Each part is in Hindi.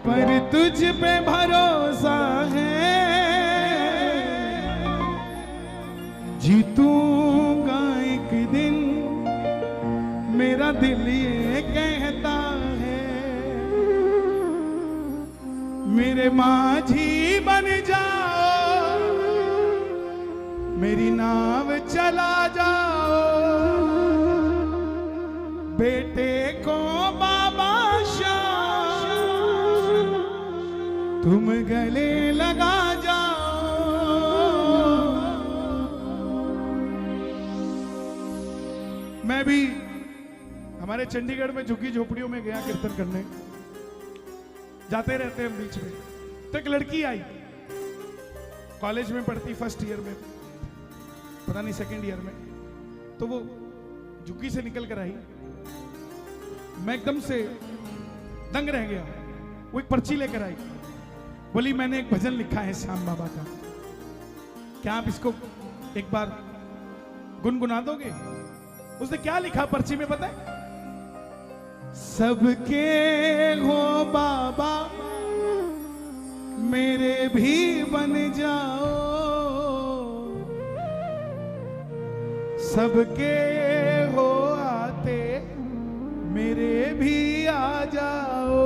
पर तुझ पे भरोसा है, जीतूंगा एक दिन मेरा दिल ये कहता है। मेरे माझी बन जाओ, मेरी नाव चला जाओ, बेटे को बाबा श्याम तुम गले लगा जाओ। मैं भी हमारे चंडीगढ़ में झुग्गी झोपड़ियों में गया कीर्तन करने, जाते रहते हैं बीच में। तो एक लड़की आई, कॉलेज में पढ़ती, फर्स्ट ईयर में, पता नहीं सेकंड ईयर में। तो वो झुग्गी से निकल कर आई, मैं एकदम से दंग रह गया। वो एक पर्ची लेकर आई, बोली मैंने एक भजन लिखा है श्याम बाबा का, क्या आप इसको एक बार गुनगुना दोगे? उसने क्या लिखा पर्ची में पता है? सबके हो बाबा मेरे भी बन जाओ, सबके हो आते मेरे भी आ जाओ।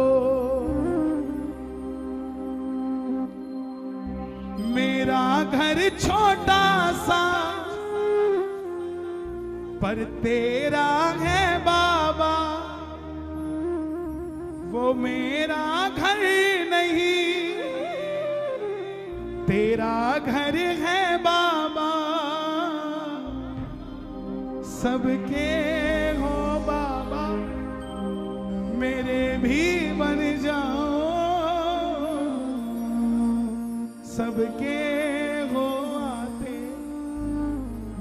मेरा घर छोटा सा पर तेरा है बाबा, वो मेरा घर नहीं तेरा घर है बाबा। सबके हो बाबा मेरे भी बन जाओ, सबके हो आते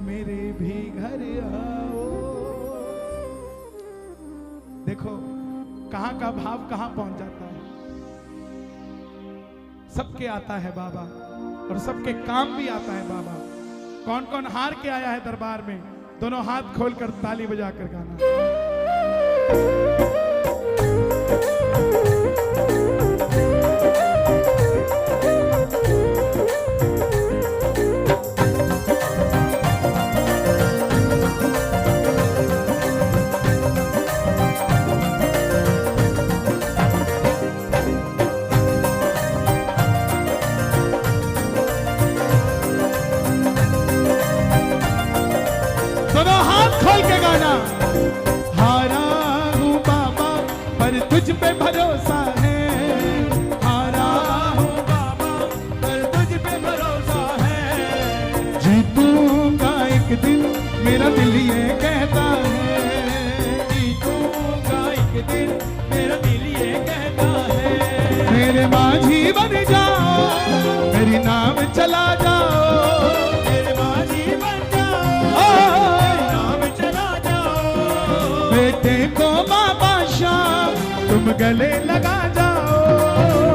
मेरे भी घर आओ। देखो कहां का भाव कहां पहुंच जाता है। सबके आता है बाबा और सबके काम भी आता है बाबा। कौन कौन हार के आया है दरबार में? दोनों हाथ खोलकर ताली बजाकर गाना। दोनों हाथ खोल के गाना। हारा हूँ बाबा पर तुझ पे भरोसा है, हारा हूँ बाबा पर तुझ पे भरोसा है। जीतूंगा एक दिन मेरा दिल ये कहता है, जीतूंगा एक दिन मेरा दिल ये कहता है। मेरे माझी बन जाओ, मेरी नाम चला जाओ, बेटे को बाबा श्याम तुम गले लगा जाओ,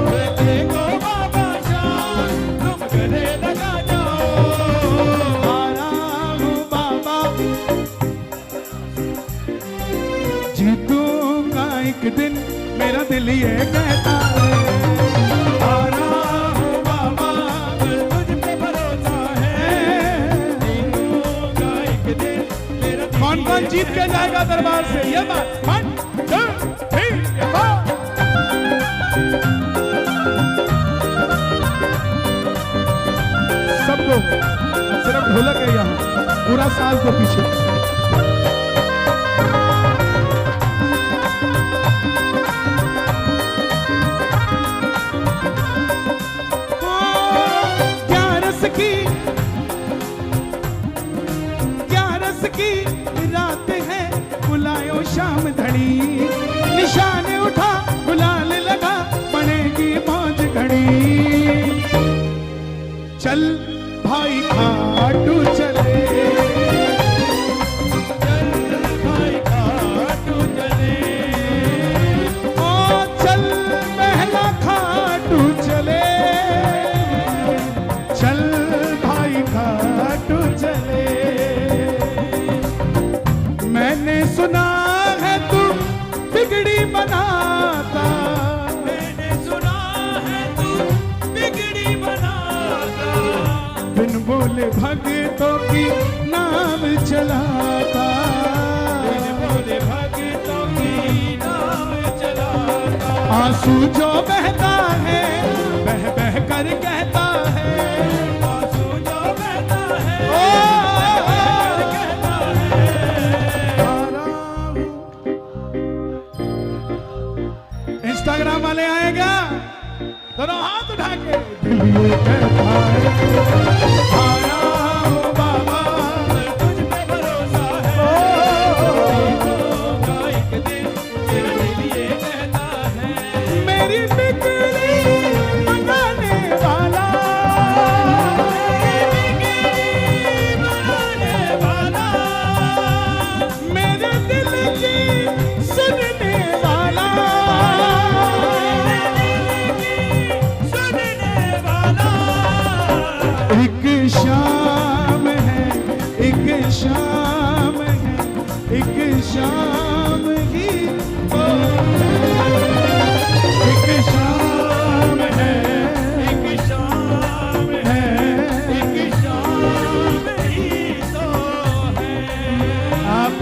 बेटे को बाबा श्याम तुम गले लगा जाओ। हारा हूँ बाबा जीतूंगा एक दिन मेरा दिल ये कहता है। हारा हूँ बाबा तुझ पे भरोसा है, जीतूंगा एक दिन मेरा दिल। कौन कौन जीत के जाएगा दरबार से? ये बात 1 2 3 4। सब लोग सिर्फ ढोलक है यहाँ, पूरा साल को पीछे। रात है बुलायो शाम धड़ी, निशान उठा गुलाल लगा बनेगी मौज घड़ी। चल भाई खाटू चले, चल भाई खाटू चले, ओ चल महला खाटू चले, चल भाई खाटू चले। मैंने सुना है तू बिगड़ी बनाता, मैंने सुना भोले भक्तों की नाम चलाता, दिल भोले भक्तों की नाम चलाता। आंसू जो बहता है बह बह कर कहता है, आंसू जो बहता है ओ कहता है। इंस्टाग्राम वाले आएगा दोनों हाथ उठा के, दिल ये कहता है आया हूं बाबा, तुझ पे भरोसा है, होगा एक दिन तेरा दिल ये कहता है। मेरी बिगड़ी बनाने वाला, बिगड़ी बनाने वाला, मेरे दिल की सुनने वाला, सुनने वाला। एक शाम है, एक शाम है, एक शाम ही तो, एक शाम है, एक शाम है, एक शाम ही तो है। आप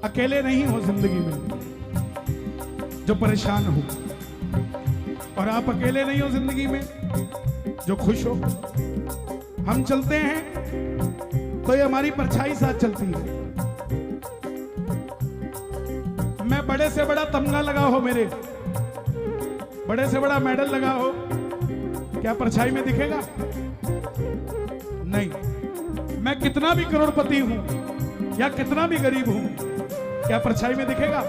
अकेले नहीं हो जिंदगी में जो परेशान हो, और आप अकेले नहीं हो जिंदगी में जो खुश हो। हम चलते हैं तो ये हमारी परछाई साथ चलती है। मैं बड़े से बड़ा तमगा लगा हो, मेरे बड़े से बड़ा मेडल लगा हो, क्या परछाई में दिखेगा? नहीं। मैं कितना भी करोड़पति हूं या कितना भी गरीब हूं, क्या परछाई में दिखेगा?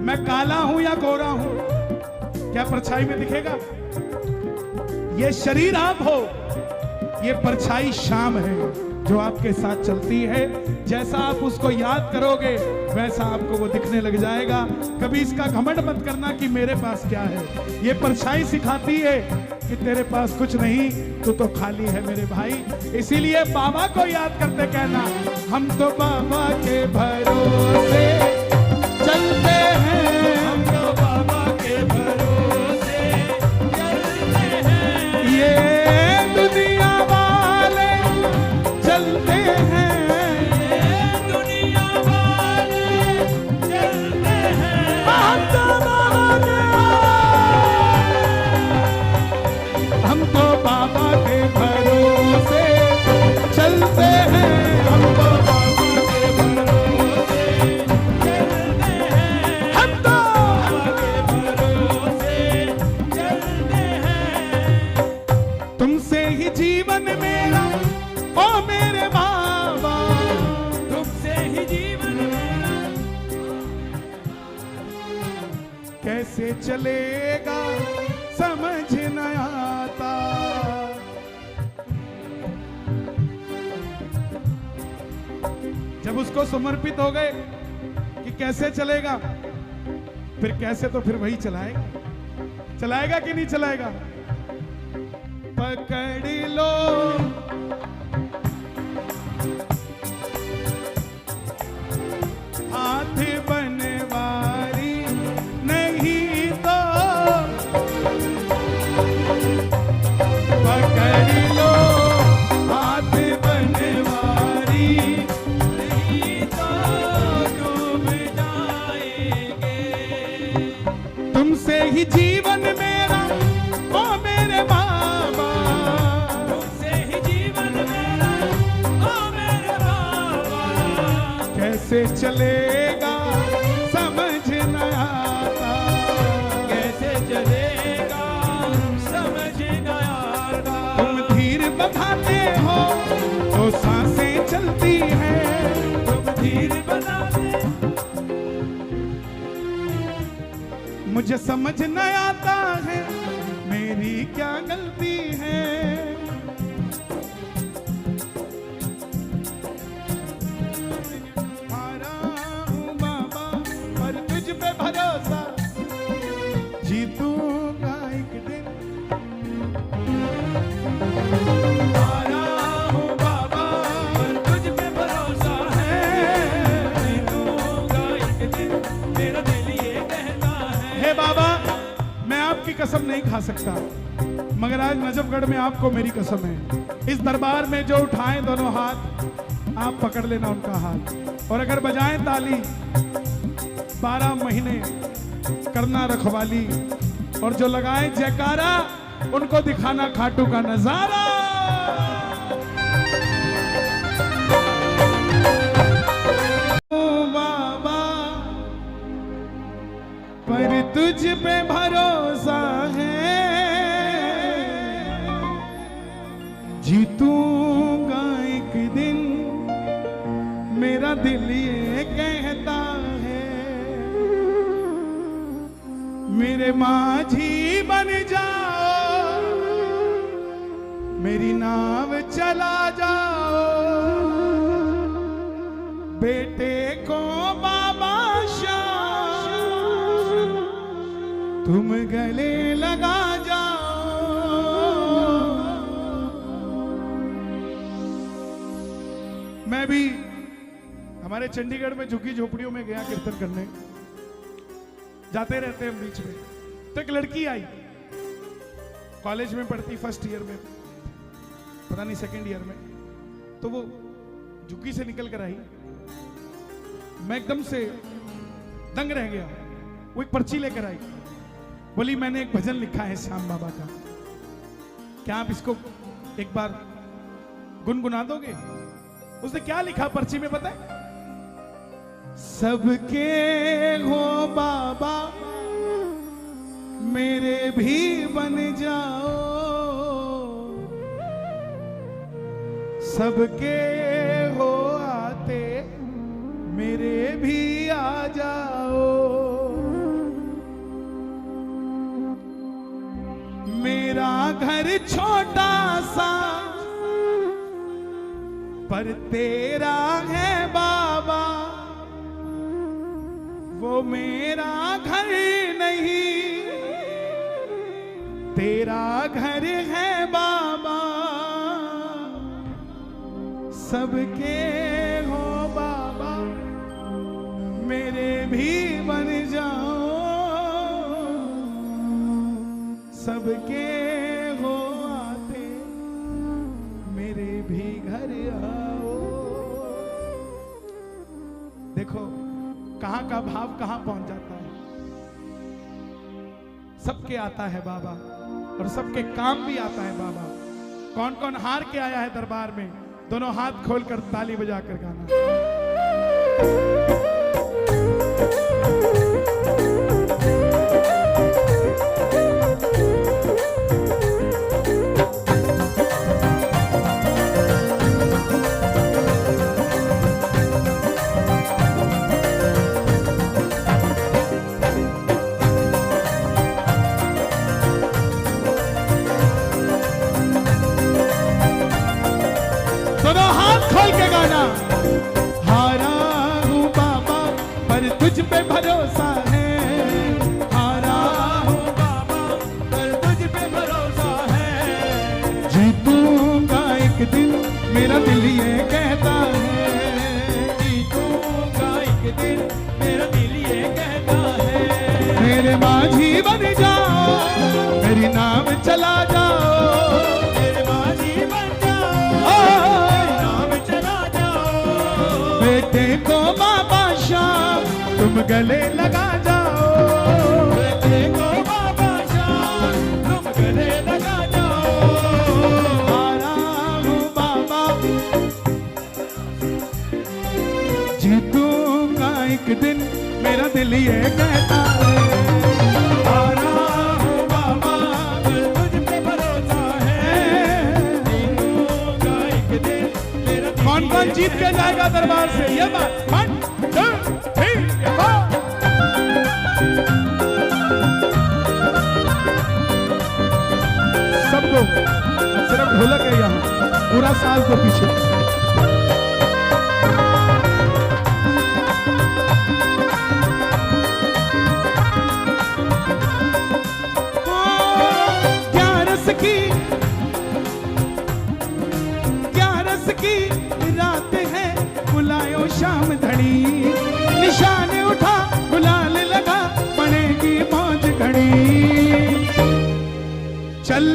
मैं काला हूं या गोरा हूं, क्या परछाई में दिखेगा? ये शरीर आप हो, ये परछाई शाम है जो आपके साथ चलती है। जैसा आप उसको याद करोगे वैसा आपको वो दिखने लग जाएगा। कभी इसका घमंड मत करना कि मेरे पास क्या है। ये परछाई सिखाती है कि तेरे पास कुछ नहीं, तू तो खाली है मेरे भाई। इसीलिए बाबा को याद करते कहना, हम तो बाबा के भरोसे चलते हैं, हम तो बाबा के भरोसे चलते हैं। ये दुनिया वाले चलते हैं, ये दुनिया वाले चलते हैं। हम तो बाबा के भरोसे चलते हैं, हम तो बाबा के भरोसे चलते हैं। हम तो बाबा के भरोसे चलते हैं। तुमसे ही जीवन मेरा, ओ मेरे बाबा, तुमसे ही जीवन मेरा कैसे चलेगा समझ न आता। जब उसको समर्पित हो गए कि कैसे चलेगा, फिर कैसे तो फिर वही चलाएगा। चलाएगा कि नहीं चलाएगा? पकड़ लो हाथ बनवारी, नहीं तो पकड़ लो हाथ बनवारी, नहीं तो डूब जाएंगे। तुमसे ही जीवन मेरा, ओ मेरे बाबा, तुमसे ही जीवन मेरा, ओ मेरे बाबा। कैसे चलेगा समझ न आता। कैसे चलेगा समझ न आता। तुम धीर बधाते हो तो सांसें चलती हैं, तुम धीर बना दे, मुझे समझ न आता है मेरी क्या गलती है। हारा हूँ बाबा पर तुझ पे भरोसा, जीतूंगा एक दिन। हारा हूँ बाबा पर तुझ पे भरोसा है। जीतूंगा एक दिन, मेरा दिल ये कहता है। हे बाबा, मैं आपकी कसम नहीं खा सकता, मगर आज नजफगढ़ में आपको मेरी कसम है, इस दरबार में जो उठाएं दोनों हाथ, आप पकड़ लेना उनका हाथ। और अगर बजाएं ताली, 12 महीने करना रखवाली, और जो लगाएं जयकारा, उनको दिखाना खाटू का नजारा। पर तुझ पे भरोसा है, जीतूंगा एक दिन, मेरा दिल ये कहता है। मेरे माझी बन जाओ, मेरी नाव चला जाओ, बेटे को बाबा तुम गले लगा जाओ। मैं भी हमारे चंडीगढ़ में झुग्गी झोपड़ियों में गया कीर्तन करने, जाते रहते हैं बीच में। तो एक लड़की आई, कॉलेज में पढ़ती, फर्स्ट ईयर में, पता नहीं सेकंड ईयर में। तो वो झुग्गी से निकल कर आई, मैं एकदम से दंग रह गया। वो एक पर्ची लेकर आई, बोली मैंने एक भजन लिखा है श्याम बाबा का, क्या आप इसको एक बार गुनगुना दोगे? उसने क्या लिखा पर्ची में पता है? सबके हो बाबा, मेरे भी बन जाओ, सबके हो आते, मेरे भी आ जाओ। मेरा घर छोटा सा, पर तेरा है बाबा, वो मेरा घर नहीं, तेरा घर है बाबा। सबके हो बाबा, मेरे भी बन जाओ, सबके हो आते, मेरे भी घर आओ। देखो कहां का भाव कहां पहुंच जाता है। सबके आता है बाबा, और सबके काम भी आता है बाबा। कौन कौन हार के आया है दरबार में? दोनों हाथ खोलकर ताली बजाकर गाना। दोनों हाथ खोल के गाना। हारा हूँ बाबा, पर तुझ पे भरोसा है, हारा हूँ बाबा, पर तुझ पे भरोसा है। जीतूंगा एक दिन, मेरा दिल ये कहता है, जीतूंगा एक दिन, मेरा दिल ये कहता है। मेरे माझी बन जाओ, मेरी नाम चला जाओ, मेरे माझी बन जाओ, बेटे को बाबा श्याम, तुम गले लगा जाओ, बेटे को बाबा श्याम, तुम गले लगा जाओ। हारा हूँ बाबा, जीतूंगा एक दिन, मेरा दिल ये कहता है। हारा हूँ बाबा, तुझ पे भरोसा है, जीतूंगा एक दिन, मेरा दिल। कौन कौन जीत के जाएगा दरबार से? ये बात 1 2 3 4। सब लोग, सिर्फ ढोलक है यहाँ, पूरा साल तो पीछे। की रात है, बुलायो शाम धड़ी, निशान उठा गुलाल लगा, पड़ेगी मौज घड़ी। चल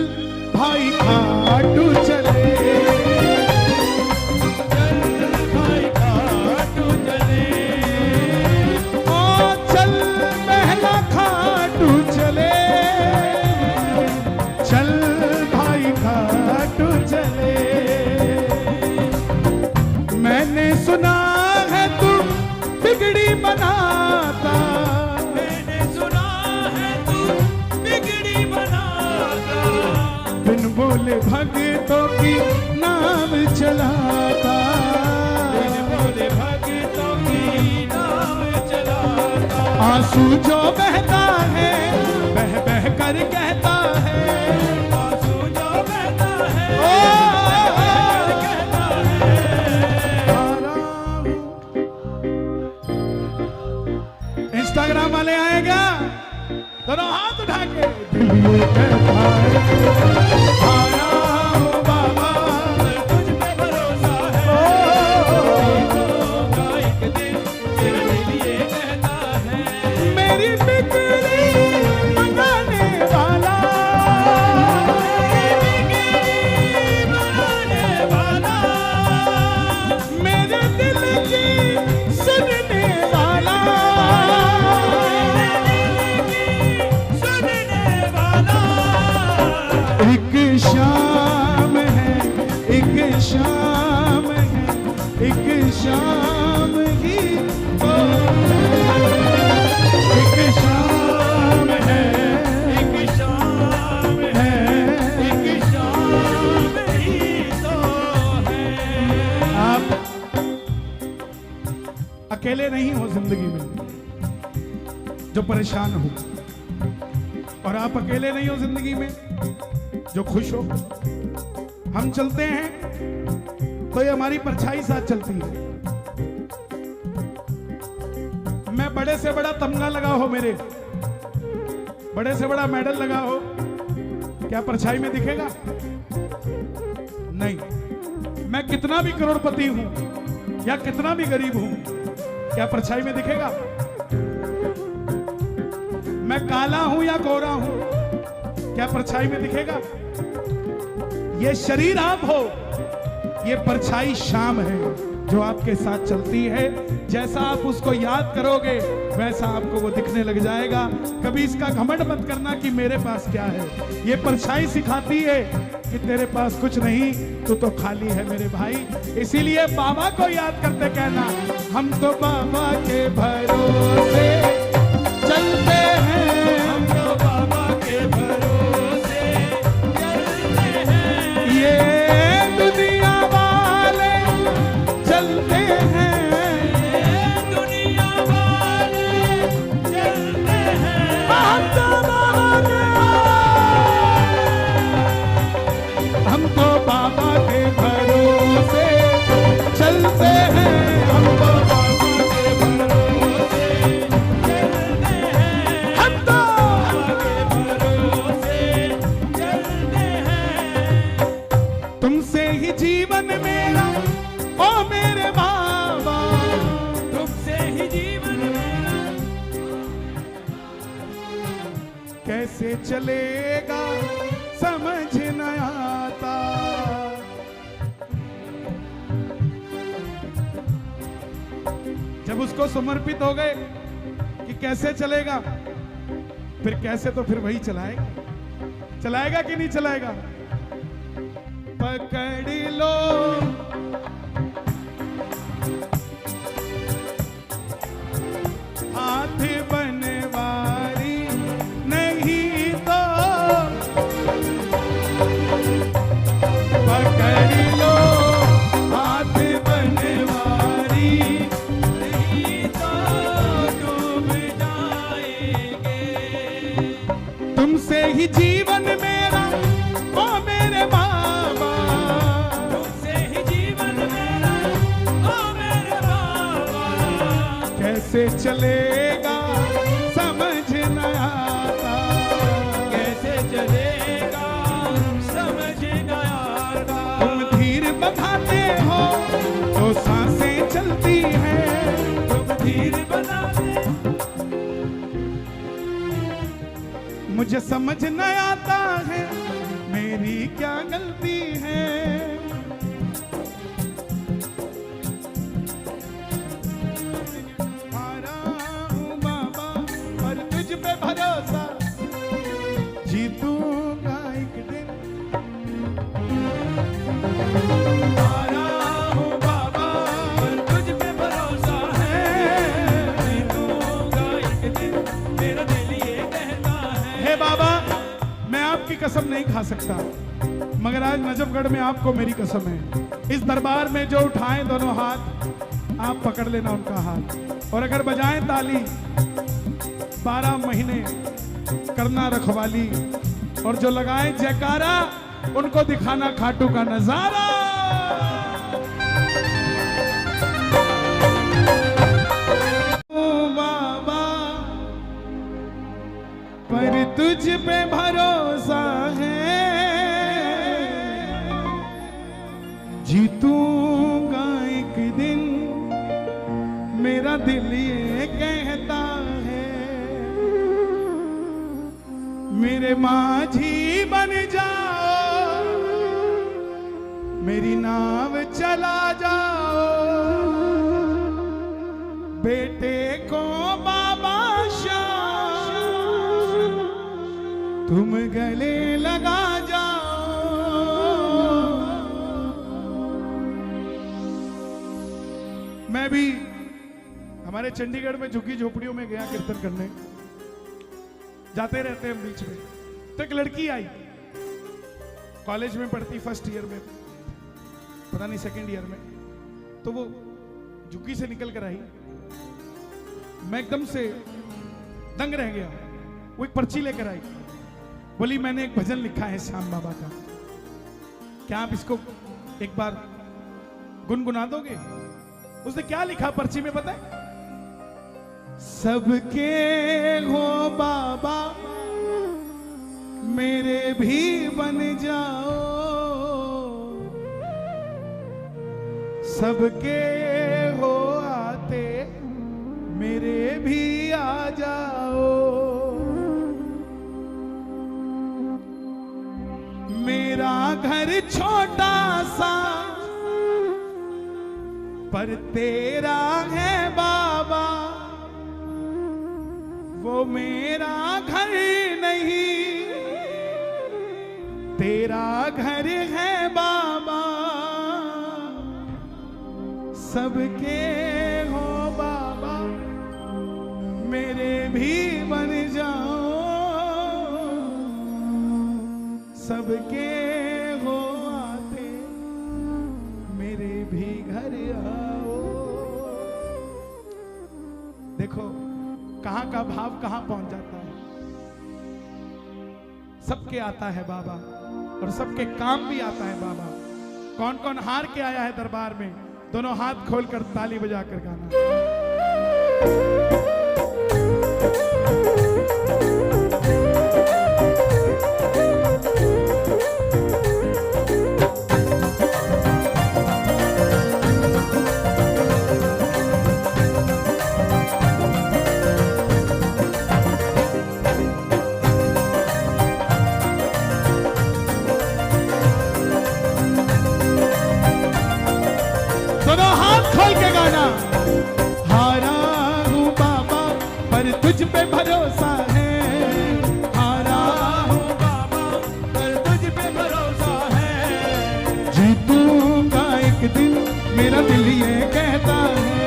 बिगड़ी बनाता। मैंने सुना है तू बिगड़ी बनाता, बिन बोले भक्तों की नाम चलाता। बिन बोले भक्तों की नाम चलाता। आंसू जो बहता है बह बह कर कहता है। आंसू जो बहता है कहता है। इंस्टाग्राम वाले आए क्या? दोनों हाथ उठा के दिल ये कहता है आया हूँ बाबा, तुझ पे भरोसा है, होगा एक दिन तेरा दिल ये कहता है। मेरी बिगड़ी बनाने वाला, बिगड़ी बनाने वाला, मेरे दिल की सुनने वाला। सुनने वाला। एक शाम है, एक शाम है, एक शाम ही तो एक शाम है, एक शाम है, एक शाम ही तो है। आप अकेले नहीं हो जिंदगी में जो परेशान हो, और आप अकेले नहीं हो जिंदगी में जो खुश हो। हम चलते हैं तो ये हमारी परछाई साथ चलती है। मैं बड़े से बड़ा तमगा लगा हो, मेरे बड़े से बड़ा मेडल लगा हो, क्या परछाई में दिखेगा? नहीं। मैं कितना भी करोड़पति हूं या कितना भी गरीब हूं, क्या परछाई में दिखेगा? मैं काला हूं या गोरा हूं, क्या परछाई में दिखेगा? ये शरीर आप हो, ये परछाई शाम है जो आपके साथ चलती है। जैसा आप उसको याद करोगे वैसा आपको वो दिखने लग जाएगा। कभी इसका घमंड मत करना कि मेरे पास क्या है। ये परछाई सिखाती है कि तेरे पास कुछ नहीं, तू तो खाली है मेरे भाई। इसीलिए बाबा को याद करते कहना, हम तो बाबा के भरोसे चलते हैं, हम तो बाबा के भरोसे चलते हैं। ये दुनिया वाले चलते हैं, दुनिया वाले चलते हैं। हम तो बाबा के भरोसे चलते हैं, हम तो बाबा के भरोसे चलते हैं। हम तो बाबा के भरोसे चलते हैं। तुमसे ही जीवन मेरा ओ मेरे बाबा, तुमसे ही जीवन मेरा कैसे चलेगा समझ न आता। जब उसको समर्पित हो गए कि कैसे चलेगा, फिर कैसे तो फिर वही चलाएगा। चलाएगा कि नहीं चलाएगा? पकड़ लो हाथ बनवारी, नहीं तो पकड़ लो हाथ बनवारी, नहीं तो डूब जाएंगे। तुमसे ही जीवन मेरा ओ मेरे बाबा, तुमसे ही जीवन मेरा ओ मेरे बाबा। कैसे चलेगा समझ न आता। कैसे चलेगा समझ न आता। तुम धीर बधाते हो तो सांसें चलती हैं, तुम धीर बना दे। मुझे समझ न आता है मेरी क्या गलती है। हारा हूँ बाबा पर तुझ पे भरोसा, जीतूंगा एक दिन। हारा हूँ बाबा पर तुझ पे भरोसा है। की कसम नहीं खा सकता, मगर आज नजफगढ़ में आपको मेरी कसम है। इस दरबार में जो उठाएं दोनों हाथ, आप पकड़ लेना उनका हाथ, और अगर बजाएं ताली 12 महीने करना रखवाली, और जो लगाएं जयकारा उनको दिखाना खाटू का नजारा। ओ बाबा पर तुझ पे भरोसा है, जीतूंगा एक दिन मेरा दिल ये कहता है। मेरे माझी बन जाओ, मेरी नाव चला जाओ, बेटे को बाबा शाह तुम गले लगा जाओ। मैं भी हमारे चंडीगढ़ में झुग्गी झोपड़ियों में गया कीर्तन करने, जाते रहते हैं बीच में। तो एक लड़की आई, कॉलेज में पढ़ती, फर्स्ट ईयर में, पता नहीं सेकंड ईयर में, तो वो झुग्गी से निकल कर आई। मैं एकदम से दंग रह गया। वो एक पर्ची लेकर आई, बोली मैंने एक भजन लिखा है श्याम बाबा का, क्या आप इसको एक बार गुनगुना दोगे? उसने क्या लिखा पर्ची में पता है? सबके हो बाबा मेरे भी बन जाओ, सबके हो आते मेरे भी आ जाओ। मेरा घर छोटा सा पर तेरा है बाबा, वो मेरा घर नहीं तेरा घर है बाबा। सबके हो बाबा मेरे भी बन जाओ, सबके हो आते मेरे भी घर आओ। देखो कहां का भाव कहां पहुंच जाता है। सबके आता है बाबा और सबके काम भी आता है बाबा। कौन कौन हार के आया है दरबार में, दोनों हाथ खोलकर ताली बजाकर गाना। दोनों हाथ खोल के गाना। हारा हूँ बाबा पर तुझ पे भरोसा है, हारा हूँ बाबा पर तुझ पे भरोसा है। जीतूंगा एक दिन मेरा दिल ये कहता है,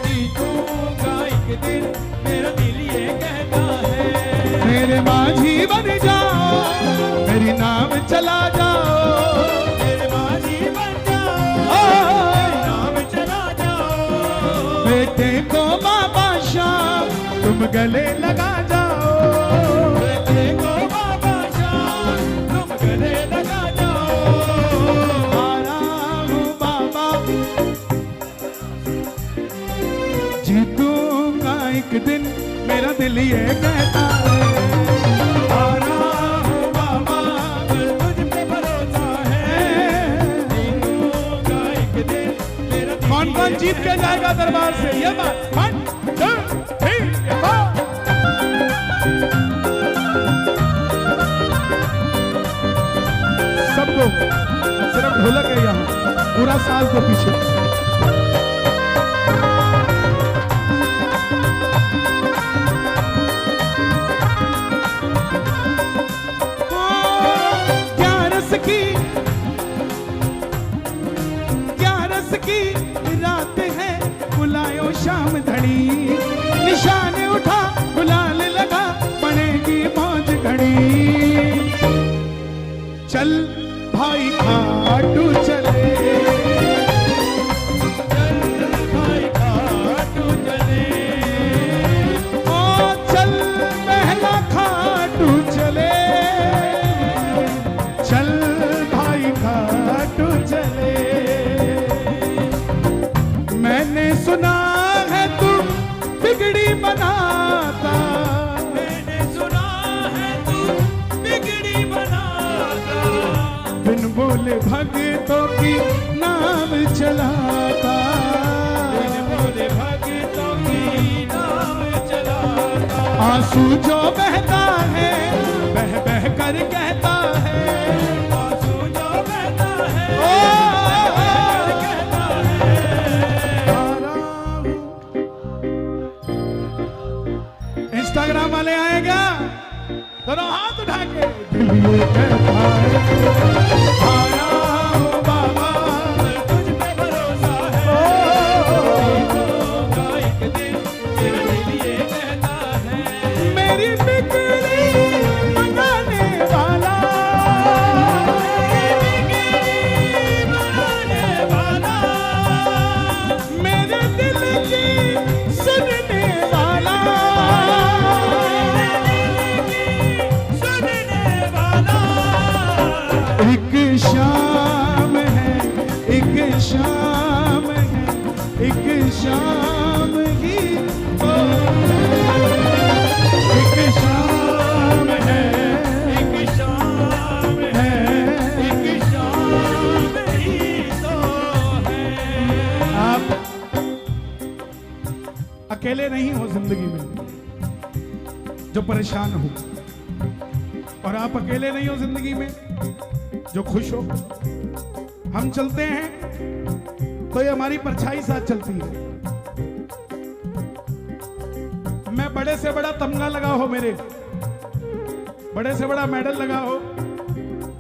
जीतूंगा एक दिन मेरा दिल ये कहता है। मेरे माझी बन जाओ, मेरी नाम चला जाओ, बेटे को बाबा शाम तुम गले लगा जाओ, बेटे को बाबा शाम तुम गले लगा जाओ। हारा हूँ बाबा जीतूंगा एक दिन मेरा दिल ये कहता है। हारा हूँ बाबा तुझ पे भरोसा है, जीतूंगा एक दिन मेरा। कौन कौन जीत के जाएगा दरबार से, ये बात। 1 2 3 4। सब लोग, सिर्फ ढोलक है यहाँ, पूरा साज दो पीछे। की रात है बुलायो शाम धड़ी, निशान उठा गुलाल लगा पड़ेगी मौज घड़ी। आंसू जो बहता है बह बह कर कहता है, आंसू जो बहता है ओ कहता है। इंस्टाग्राम वाले आएगा दोनों हाथ उठा के, दिल ये कहता है आया हूं बाबा, तुझ पे भरोसा है, होगा एक दिन तेरा दिल ये कहता है। मेरी बिगड़ी बनाने वाला, बनाने वाला, मेरे दिल की सुनने वाला, सुनने वाला। एक शाम है, एक शाम है, एक शाम ही तो, एक शाम है, एक शाम है, एक शाम ही तो है। आप अकेले नहीं हो जिंदगी में जो परेशान हो, और आप अकेले नहीं हो जिंदगी में जो खुश हो। हम चलते हैं तो ये हमारी परछाई साथ चलती है। मैं बड़े से बड़ा तमगा लगा हो, मेरे बड़े से बड़ा मेडल लगा हो,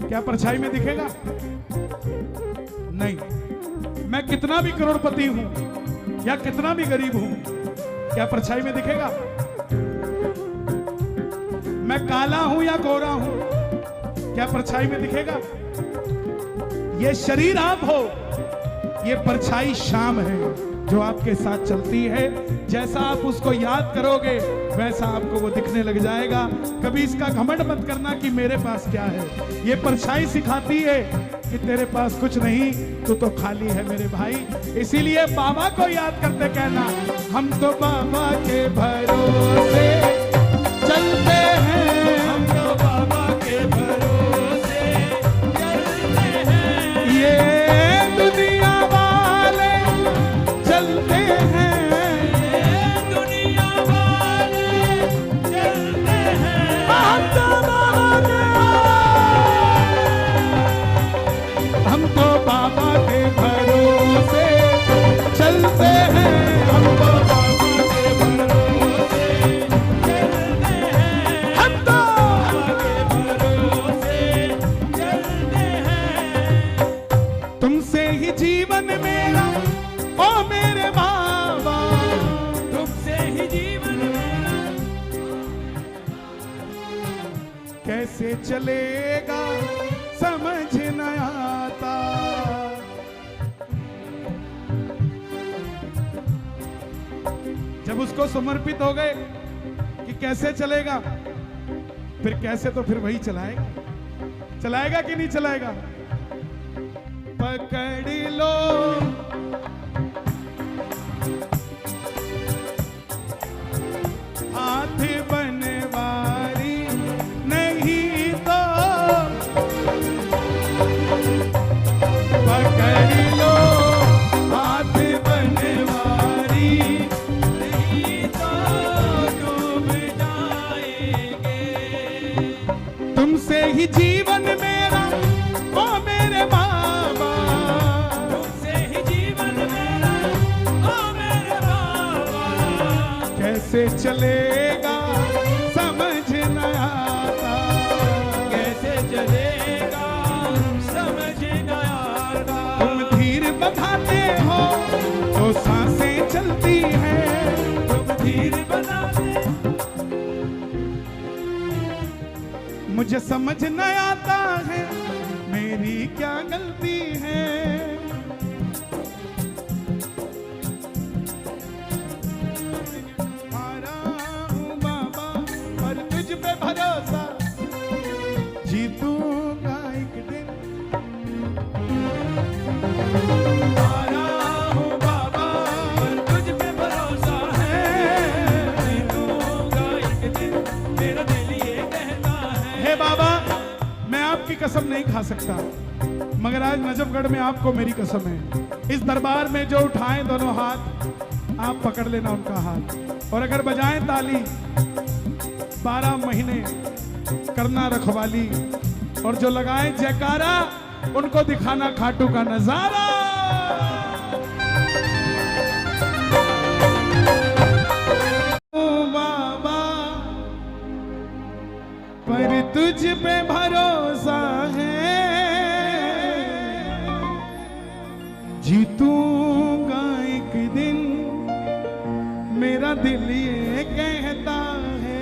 क्या परछाई में दिखेगा? नहीं। मैं कितना भी करोड़पति हूं या कितना भी गरीब हूं, क्या परछाई में दिखेगा? मैं काला हूं या गोरा हूं, क्या परछाई में दिखेगा? ये शरीर आप हो, ये परछाई शाम है जो आपके साथ चलती है। जैसा आप उसको याद करोगे वैसा आपको वो दिखने लग जाएगा। कभी इसका घमंड मत करना कि मेरे पास क्या है। ये परछाई सिखाती है कि तेरे पास कुछ नहीं, तू तो खाली है मेरे भाई। इसीलिए बाबा को याद करते कहना, हम तो बाबा के भरोसे चलते हैं, हम तो बाबा के भरोसे चलते हैं। ये दुनिया वाले चलते हैं, ये दुनिया वाले चलते हैं। हम तो बाबा के भरोसे चलते हैं, हम तो बाबा के भरोसे चलते हैं। हम तो के भरोसे चलते हैं। तुमसे ही जीवन मेरा ओ मेरे बाबा, तुमसे ही जीवन मेरा कैसे चलेगा समझ न आता। जब उसको समर्पित हो गए कि कैसे चलेगा, फिर कैसे तो फिर वही चलाएगा। चलाएगा कि नहीं चलाएगा? पकड़ लो हाथ बनवारी, नहीं तो पकड़ लो हाथ बनवारी, नहीं तो डूब जाएंगे। तुमसे ही जीवन मेरा ओ मेरे बाबा, तुमसे ही जीवन मेरा ओ मेरे बाबा। कैसे चलेगा समझ न आता। कैसे चलेगा समझ न आता। तुम धीर बधाते हो तो सांसें चलती हैं, तुम धीर बनाते मुझे समझ न आता है मेरी क्या गलती है। हारा हूं बाबा पर तुझ पे भरोसा, जीतूंगा एक दिन। हारा हूँ बाबा पर तुझ पे भरोसा है। जीतूंगा एक दिन मेरा दिल ये कहता है। हे बाबा, मैं आपकी कसम नहीं खा सकता, मगर आज नजफगढ़ में आपको मेरी कसम है। इस दरबार में जो उठाएं दोनों हाथ, आप पकड़ लेना उनका हाथ, और अगर बजाएं ताली 12 महीने करना रखवाली और जो लगाए जयकारा उनको दिखाना खाटू का नजारा। ओ बाबा पर तुझ पे भरोसा है, जीतूंगा एक दिन मेरा दिल ये कहता है।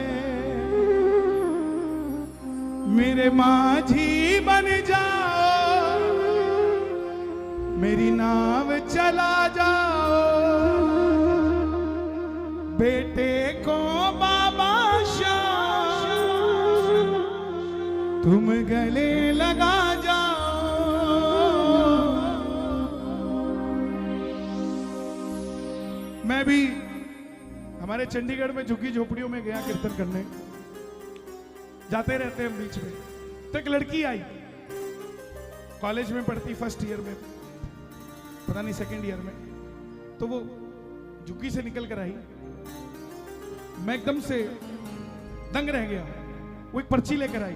मेरे माझी बन जाओ, मेरी नाव चला जाओ, बेटे को बाबा श्याम तुम गले लगा जाओ। मैं भी हमारे चंडीगढ़ में झुग्गी झोपड़ियों में गया कीर्तन करने, जाते रहते हैं बीच में। तो एक लड़की आई, कॉलेज में पढ़ती, फर्स्ट ईयर में, पता नहीं सेकंड ईयर में। तो वो झुग्गी से निकल कर आई, मैं एकदम से दंग रह गया। वो एक पर्ची लेकर आई,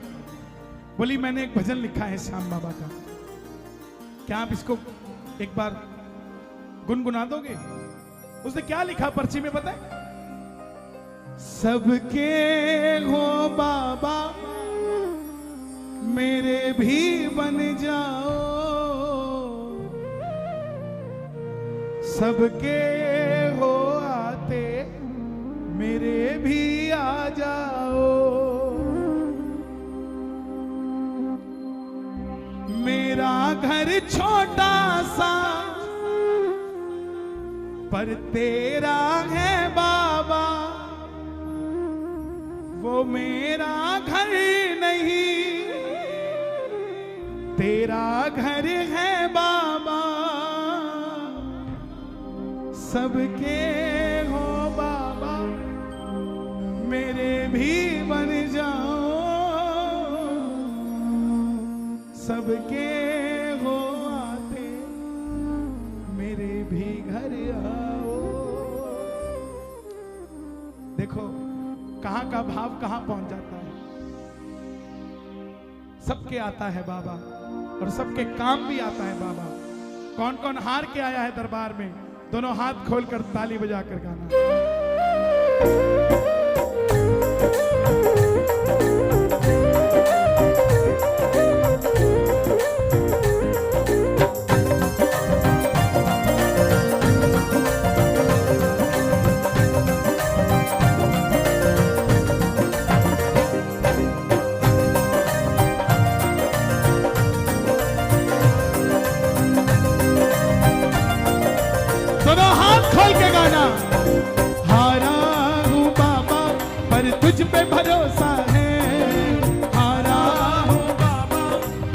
बोली मैंने एक भजन लिखा है श्याम बाबा का, क्या आप इसको एक बार गुनगुना दोगे? उसने क्या लिखा पर्ची में पता है? सबके हो बाबा मेरे भी बन जाओ, सबके हो आते मेरे भी आ जाओ। मेरा घर छोटा सा पर तेरा है बाबा, वो मेरा घर नहीं तेरा घर है बाबा। सबके हो बाबा मेरे भी बन जाओ, सबके हो आते मेरे भी घर आओ। देखो कहां का भाव कहां पहुंच जाता है। सबके आता है बाबा और सबके काम भी आता है बाबा। कौन कौन हार के आया है दरबार में, दोनों हाथ खोलकर ताली बजाकर गाना। दोनों हाथ खोल के गाना। हारा हूँ बाबा पर तुझ पे भरोसा है, हारा हूँ बाबा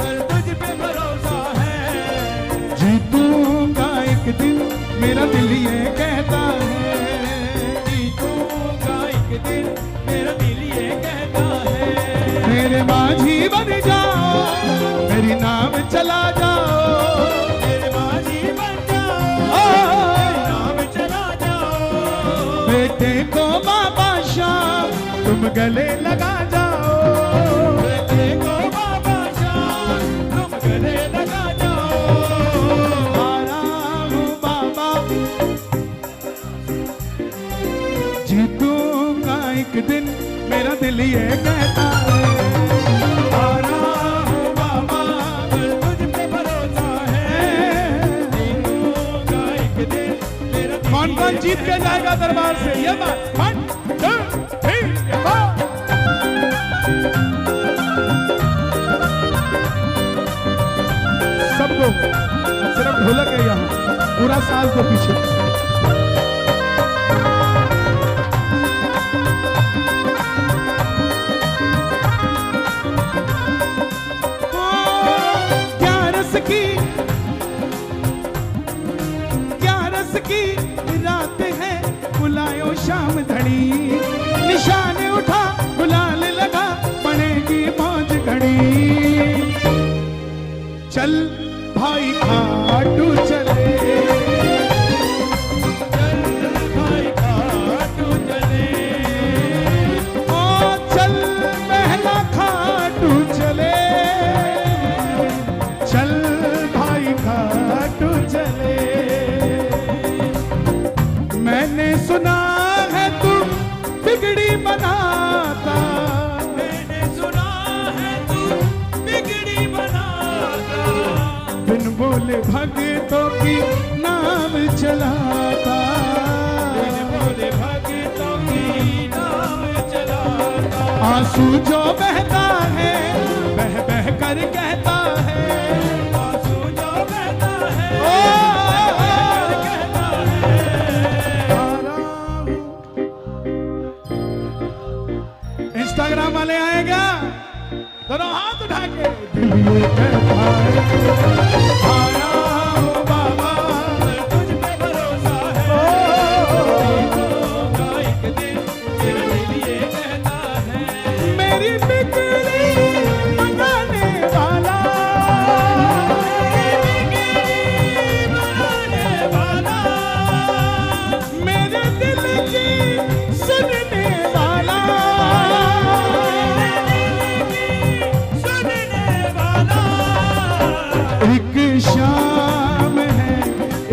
पर तुझ पे भरोसा है। जीतूंगा एक दिन मेरा दिल ये कहता है, जीतूंगा एक दिन मेरा दिल ये कहता है। मेरे माझी बन जाओ, मेरी नाम चला जाओ, मेरे माझी बन जाओ, मेरी नाम चला जाओ। बेटे को बाबा श्याम तुम गले लगा जाओ, बेटे को बाबा श्याम तुम गले लगा जाओ। हारा हूँ बाबा जीतूंगा एक दिन मेरा दिल ये कहता है। हारा हूँ बाबा पर तुझ पे भरोसा है, जीतूंगा एक दिन मेरा दिल कौन कौन जीत के जाएगा दरबार से, ये बात। 1 2 3 4। सबको सिर्फ ढोलक है यहाँ, पूरा साल को पीछे। क्या रस की रात है, बुलायो शाम धड़ी, निशान उठा गुलाल लगा, पड़ेगी मौज घड़ी। चल भाई खाटू चले, चल भाई खाटू चले, ओ चल सुना है तू बिगड़ी बनाता, मैंने सुना है तू बिगड़ी बनाता, बिन बोले भगतों की नाम चलाता, बिन बोले भगतों की नाम चलाता, आंसू जो बहता है बह बह कर कहता है, आंसू जो बहता है ओ कहता है। इंस्टाग्राम वाले आएगा दोनों हाथ उठा के दिल ये कहता है आया हूँ बाबा, तुझ पे भरोसा है, होगा एक दिन तेरा दिल ये कहता है। मेरी बिगड़ी बनाने वाला, बिगड़ी बनाने वाला, मेरे दिल की सुनने वाला, सुनने वाला, एक शाम है,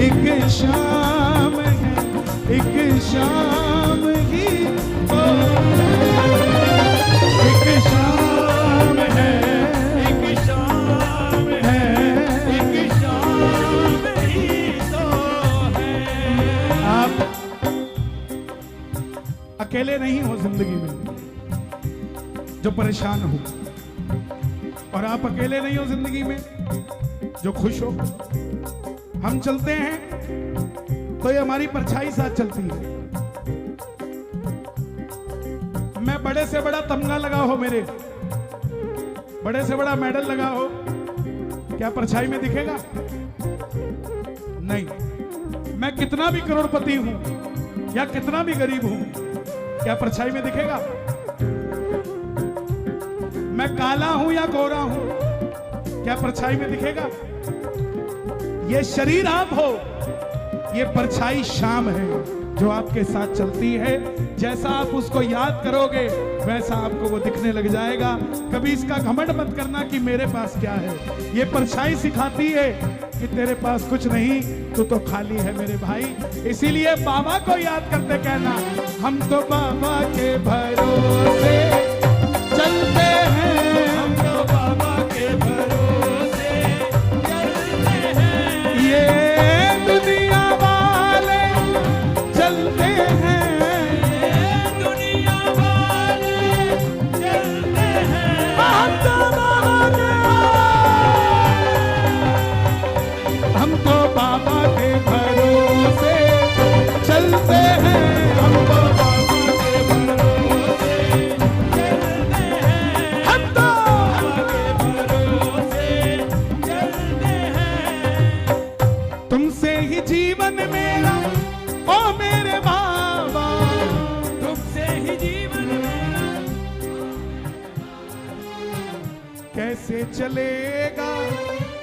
एक शाम है, एक शाम ही तो, एक शाम है, एक शाम है, एक शाम ही तो है। आप अकेले नहीं हो जिंदगी में जो परेशान हो, और आप अकेले नहीं हो जिंदगी में जो खुश हो। हम चलते हैं तो ये हमारी परछाई साथ चलती है। मैं बड़े से बड़ा तमगा लगा हो, मेरे बड़े से बड़ा मेडल लगा हो, क्या परछाई में दिखेगा? नहीं। मैं कितना भी करोड़पति हूं या कितना भी गरीब हूं, क्या परछाई में दिखेगा? मैं काला हूं या गोरा हूं, क्या परछाई में दिखेगा? ये शरीर आप हो, ये परछाई शाम है जो आपके साथ चलती है। जैसा आप उसको याद करोगे वैसा आपको वो दिखने लग जाएगा। कभी इसका घमंड मत करना कि मेरे पास क्या है। ये परछाई सिखाती है कि तेरे पास कुछ नहीं, तू तो खाली है मेरे भाई। इसीलिए बाबा को याद करते कहना, हम तो बाबा के भरोसे चलते हैं, हम तो बाबा के भरोसे चलते हैं, ये दुनिया वाले चलते हैं, ये दुनिया वाले चलते हैं। हम तो बाबा के भरोसे चलते हैं, हम तो बाबा के भरोसे चलते हैं, हम तो बाबा के भरोसे चलते हैं। तुमसे ही जीवन मेरा, ओ मेरे बाबा, तुमसे ही जीवन मेरा, कैसे चलेगा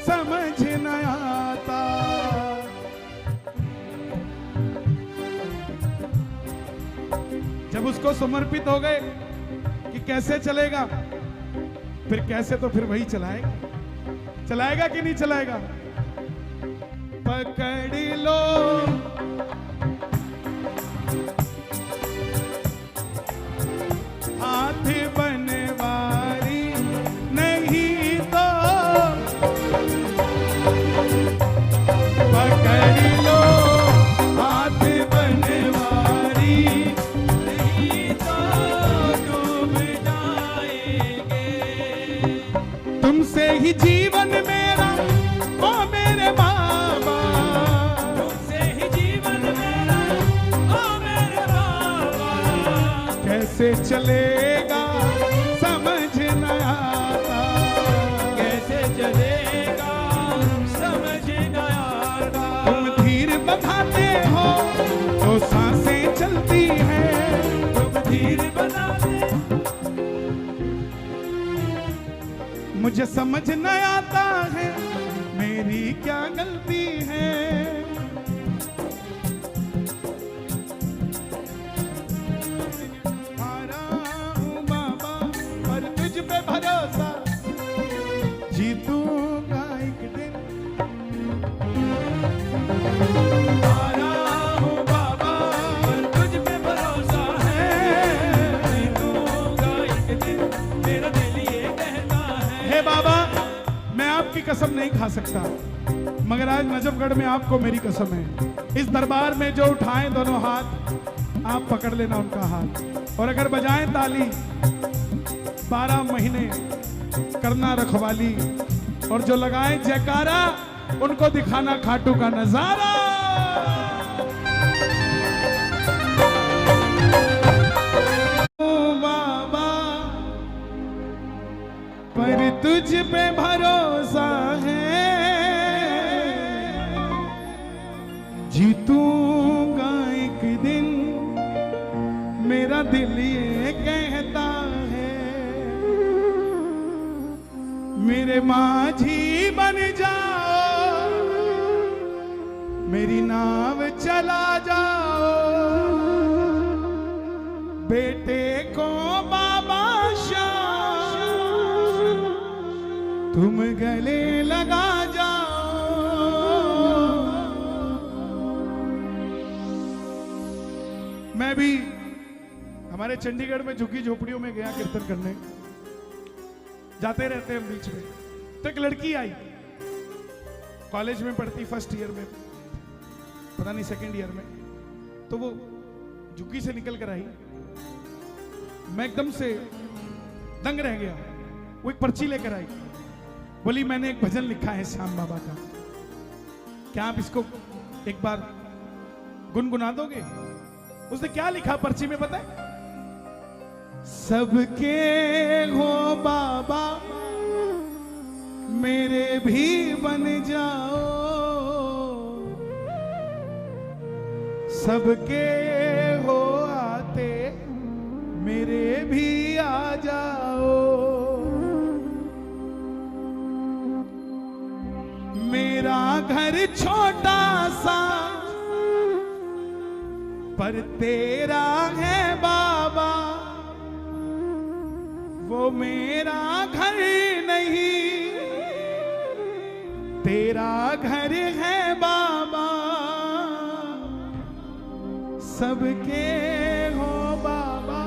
समझ न आता। जब उसको समर्पित हो गए कि कैसे चलेगा, फिर कैसे तो फिर वही चलाएगा। चलाएगा कि नहीं चलाएगा? पकड़ लो हाथ बनवारी, नहीं तो पकड़ लो हाथ बनवारी, नहीं तो डूब जाएंगे। तुमसे ही जीवन मेरा, ओ मेरे बाबा, तुमसे ही जीवन मेरा, ओ मेरे बाबा, कैसे चलेगा समझ न आता। कैसे चलेगा समझ न आता। तुम धीर बधाते हो तो सांसें चलती हैं, तुम धीर बना दे, मुझे समझ न आता है मेरी क्या गलती है। हारा हूँ बाबा पर तुझ पे भरोसा, जीतूंगा एक दिन। हारा हूँ बाबा पर तुझ कसम नहीं खा सकता, मगर आज नजफगढ़ में आपको मेरी कसम है। इस दरबार में जो उठाएं दोनों हाथ, आप पकड़ लेना उनका हाथ, और अगर बजाएं ताली 12 महीने करना रखवाली, और जो लगाएं जयकारा उनको दिखाना खाटू का नजारा। बाबा पर तुझ पे भरोसा है, जीतूंगा एक दिन मेरा दिल ये कहता है, मेरे माझी बन जाओ, मेरी नाव चला जाओ, बेटे को बाबा शाह तुम गले लगा जाओ। मैं भी हमारे चंडीगढ़ में झुग्गी झोपड़ियों में गया कीर्तन करने, जाते रहते हैं बीच में, तो एक लड़की आई, कॉलेज में पढ़ती, फर्स्ट ईयर में, पता नहीं सेकंड ईयर में, तो वो झुग्गी से निकल कर आई, मैं एकदम से दंग रह गया। वो एक पर्ची लेकर आई, बोली मैंने एक भजन लिखा है श्याम बाबा का, क्या आप इसको एक बार गुनगुना दोगे? उसने क्या लिखा पर्ची में पता है? सबके हो बाबा मेरे भी बन जाओ, सबके हो आते मेरे भी आ जाओ, मेरा घर छोटा सा पर तेरा है बाबा, वो मेरा घर नहीं तेरा घर है बाबा, सबके हो बाबा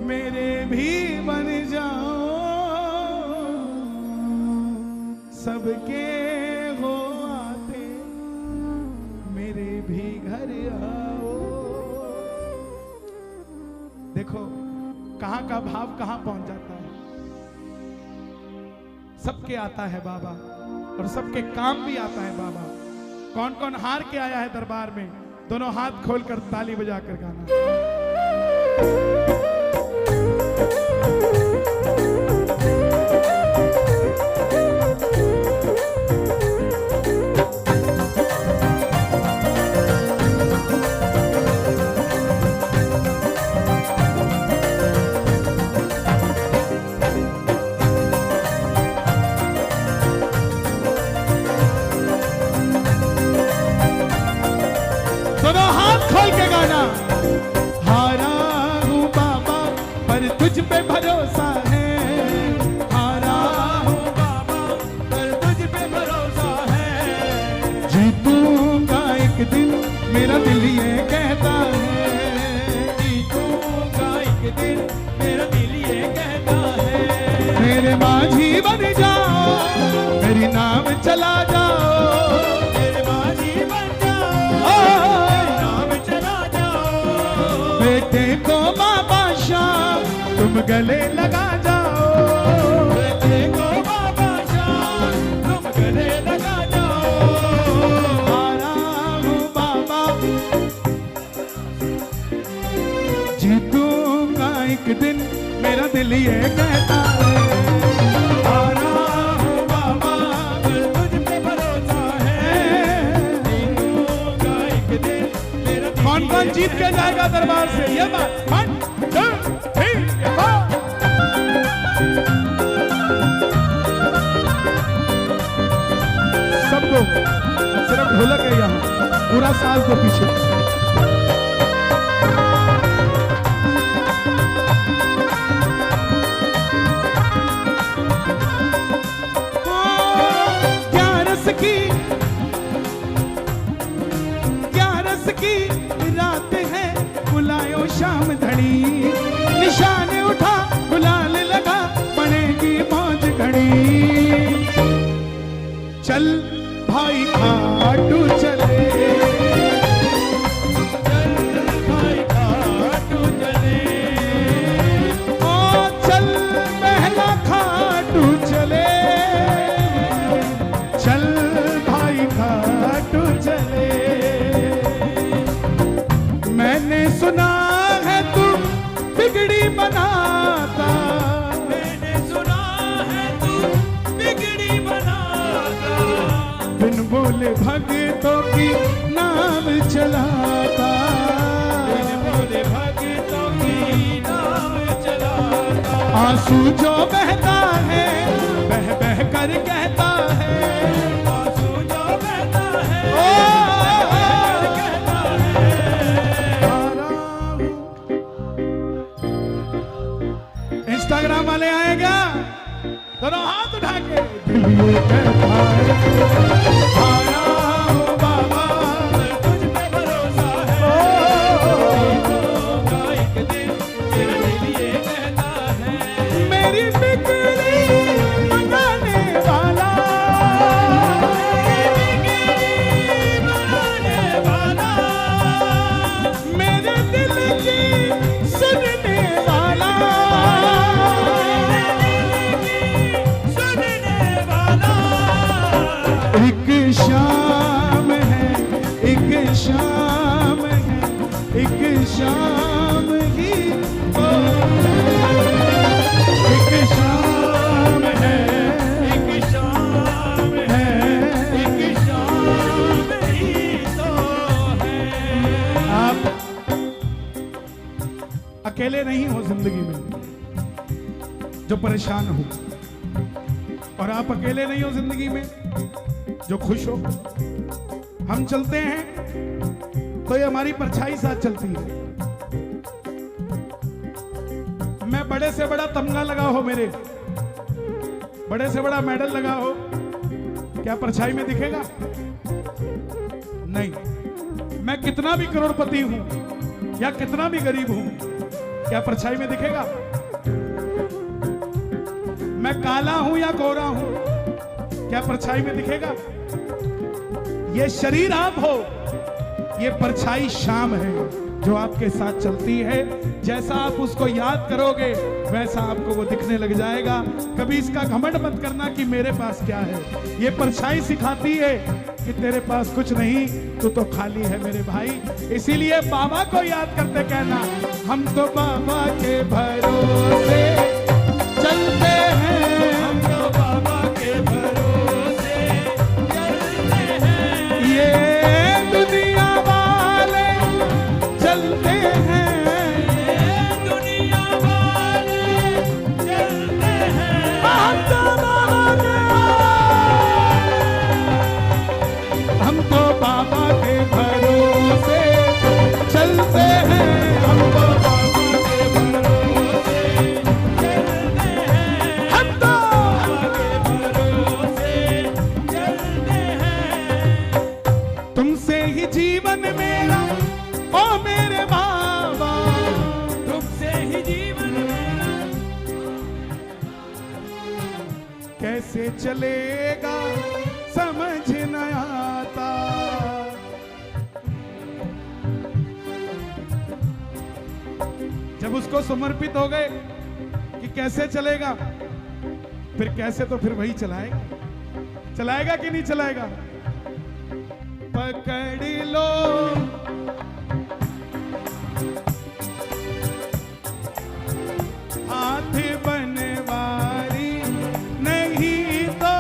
मेरे भी बन जाओ, सबके हो आते मेरे भी घर आओ। देखो कहां का भाव कहां पहुंच जाता है। सबके आता है बाबा और सबके काम भी आता है बाबा। कौन कौन हार के आया है दरबार में, दोनों हाथ खोलकर ताली बजाकर गाना। दोनों हाथ खोल के गाना। हारा हूँ बाबा पर तुझ पे भरोसा है, हारा हूँ बाबा पर तुझ पे भरोसा है, जीतूंगा एक दिन मेरा दिल ये कहता है, जीतूंगा एक दिन मेरा दिल ये कहता है, मेरे माझी बन जाओ, मेरी नाम चला जाओ, मेरे माझी बन जाओ, बेटे को बाबा शाम तुम गले लगा जाओ, बेटे को बाबा शाम तुम गले लगा जाओ, हारा हूँ बाबा जीतूंगा एक दिन मेरा दिल ये कहता है, हारा हूँ बाबा तुझ पे भरोसा है, जीतूंगा एक दिन मेरा। कौन कौन जीत के जाएगा दरबार से, ये बात। 1 2 3 4 सब लोग, सिर्फ ढोलक है यहाँ, पूरा साज दो पीछे। की रात है बुलायो शाम धड़ी, निशान उठा गुलाल लगा पड़ेगी मौज घड़ी, बिगड़ी बनाता। मैंने सुना है तू बिगड़ी बनाता, बिन बोले भक्तों की नाम चलाता। बिन बोले भक्तों की नाम चलाता। आंसू जो बहता है बह बह कर कहता है, आंसू जो बहता है ओ, कहता है। इंस्टाग्राम वाले आएगा दोनों हाथ उठा के, दिल ये कहता है आया हूँ बाबा, तुझ पे भरोसा है, होगा एक दिन तेरा दिल ये कहता है। मेरी बिगड़ी बनाने वाला, बनाने वाला, मेरे दिल की सुनने वाला, सुनने वाला। एक शाम है, एक शाम है, एक शाम ही तो, एक शाम है, एक शाम है, एक शाम ही तो है। आप अकेले नहीं हो जिंदगी में जो परेशान हो, और आप अकेले नहीं हो जिंदगी में जो खुश हो। हम चलते हैं तो ये हमारी परछाई साथ चलती है। मैं बड़े से बड़ा तमगा लगा हो, मेरे बड़े से बड़ा मेडल लगा हो, क्या परछाई में दिखेगा? नहीं। मैं कितना भी करोड़पति हूं या कितना भी गरीब हूं, क्या परछाई में दिखेगा? मैं काला हूं या गोरा हूं, क्या परछाई में दिखेगा? ये शरीर आप हो, ये परछाई शाम है जो आपके साथ चलती है। जैसा आप उसको याद करोगे वैसा आपको वो दिखने लग जाएगा। कभी इसका घमंड मत करना कि मेरे पास क्या है। ये परछाई सिखाती है कि तेरे पास कुछ नहीं, तू तो खाली है मेरे भाई। इसीलिए बाबा को याद करते कहना, हम तो बाबा के भरोसे चलते हैं, हम तो बाबा के भरोसे चलते हैं। ये दुनिया वाले चलते हैं, ये दुनिया वाले चलते हैं। हम तो बाबा के भरोसे चलते हैं, हम तो बाबा के भरोसे चलते हैं। हम तो बाबा के भरोसे चलते हैं। तुमसे ही जीवन मेरा, ओ मेरे बाबा, तुमसे ही जीवन मेरा कैसे चलेगा समझ न आता। जब उसको समर्पित हो गए कि कैसे चलेगा, फिर कैसे तो फिर वही चलाएगा। चलाएगा कि नहीं चलाएगा? पकड़ लो हाथ बनवारी, नहीं तो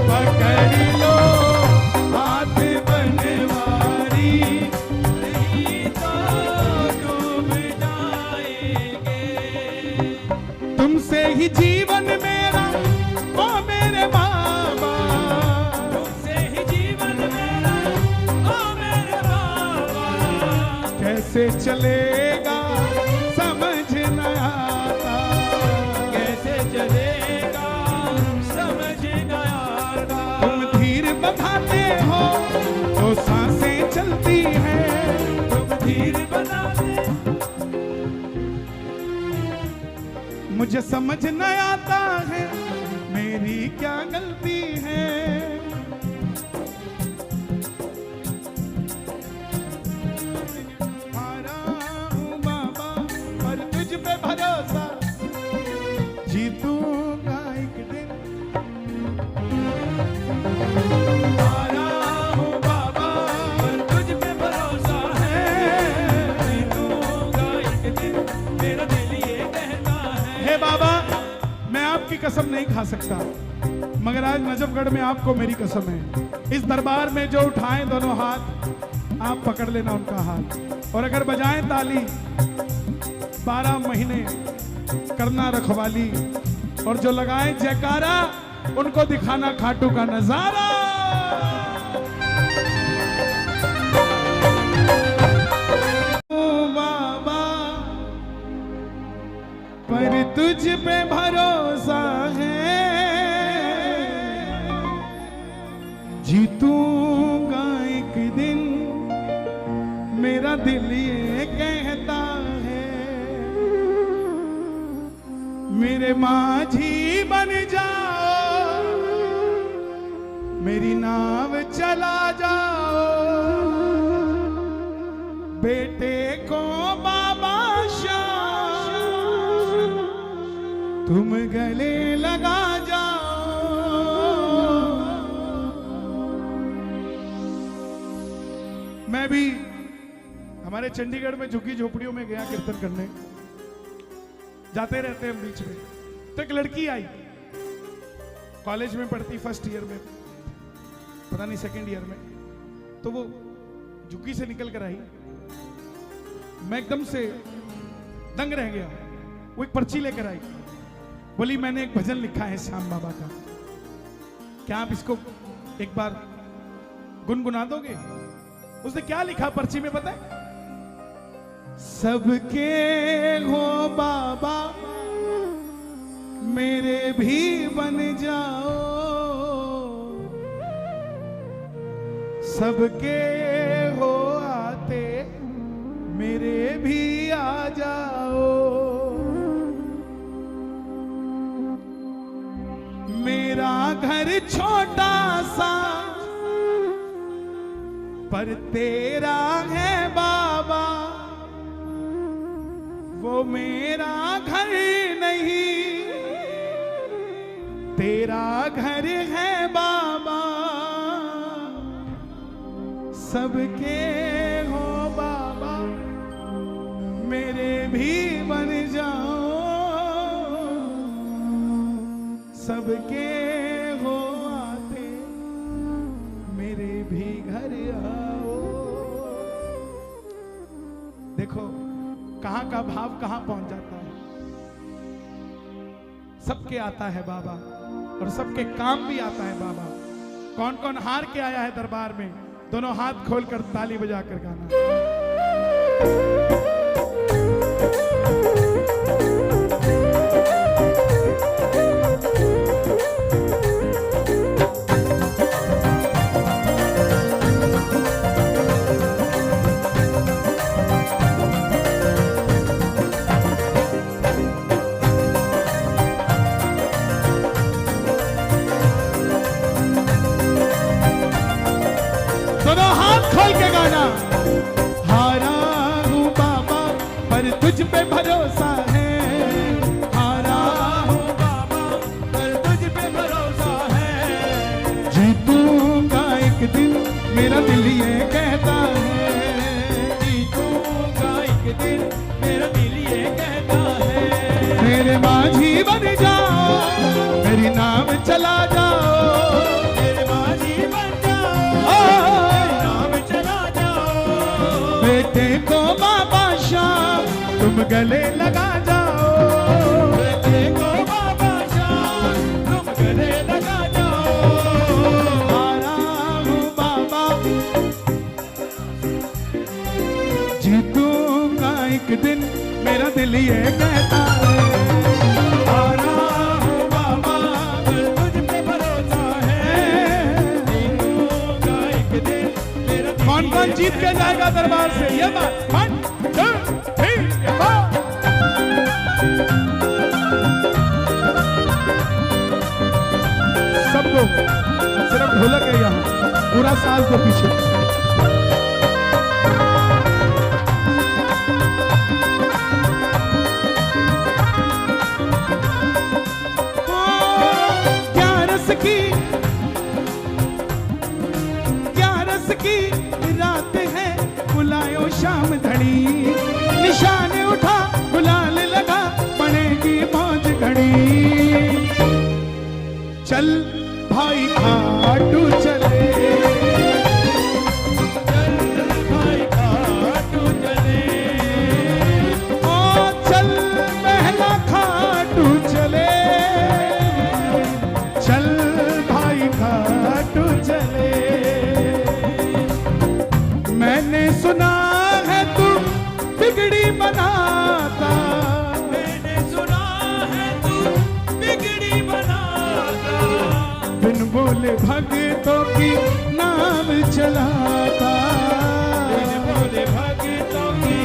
पकड़ लो हाथ बनवारी, नहीं तो डूब जाएंगे। तुमसे ही जीवन मेरा, ओ मेरे बाबा, तुमसे ही जीवन मेरा, ओ मेरे बाबा। कैसे चलेगा समझ न आता। कैसे चलेगा समझ न आता। तुम धीर बधाते हो तो सांसें चलती हैं, तुम धीर बनाते मुझे समझ न आता है मेरी क्या गलती है। हारा हूँ बाबा पर तुझ पे भरोसा, जीतूंगा एक दिन। हारा हूँ बाबा पर तुझ पे भरोसा है, आपकी कसम नहीं खा सकता, मगर आज नजफगढ़ में आपको मेरी कसम है। इस दरबार में जो उठाएं दोनों हाथ, आप पकड़ लेना उनका हाथ, और अगर बजाएं ताली 12 महीने करना रखवाली, और जो लगाएं जयकारा उनको दिखाना खाटू का नजारा। ओ बाबा पर तुझ पे भरोसा है, जीतूंगा एक दिन मेरा दिल ये कहता है। मेरे माझी बन जाओ, मेरी नाव चला जाओ, बेटे को बाबा शाह तुम गले लगा जाओ। मैं भी हमारे चंडीगढ़ में झुग्गी झोपड़ियों में गया कीर्तन करने, जाते रहते हैं बीच में। तो एक लड़की आई, कॉलेज में पढ़ती, फर्स्ट ईयर में, पता नहीं सेकंड ईयर में। तो वो झुग्गी से निकल कर आई, मैं एकदम से दंग रह गया। वो एक पर्ची लेकर आई, बोली मैंने एक भजन लिखा है श्याम बाबा का, क्या आप इसको एक बार गुनगुना दोगे? उसने क्या लिखा पर्ची में पता है? सबके हो बाबा मेरे भी बन जाओ, सबके हो आते मेरे भी आ जाओ। मेरा घर छोटा सा पर तेरा है बाबा, वो मेरा घर नहीं तेरा घर है बाबा। सबके हो बाबा मेरे भी बन जाओ, सबके हो आते मेरे भी घर आओ। देखो कहां का भाव कहां पहुंच जाता है। सबके आता है बाबा और सबके काम भी आता है बाबा। कौन कौन हार के आया है दरबार में, दोनों हाथ खोलकर ताली बजाकर गाना। दोनों हाथ खोल के गाना। हारा हूँ बाबा पर तुझ पे भरोसा है, हारा हूँ बाबा पर तुझ पे भरोसा है। जीतूंगा एक दिन मेरा दिल ये कहता है, जीतूंगा एक दिन मेरा दिल ये कहता है। मेरे माझी बन जाओ, मेरी नाम चला जाओ, बेटे को बाबा शाह तुम गले लगा जाओ, बेटे को बाबा शाह तुम गले लगा जाओ। हारा हूँ बाबा जीतूंगा एक दिन मेरा दिल ये कहता है। हारा हूँ बाबा तुझ पे भरोसा है, जीतूंगा एक दिन मेरा दिल। कौन कौन जीत के जाएगा दरबार से, ये बात। 1 2 3 4। सब लोग, सिर्फ ढोलक है यहाँ, पूरा साल तो पीछे। की रात है बुलायो शाम धड़ी, निशान उठा गुलाल लगा पड़ेगी मौज घड़ी। बनाता। मैंने सुना है तू बिगड़ी बनाता। बिन बोले भक्तों की नाम चलाता। बिन बोले भक्तों की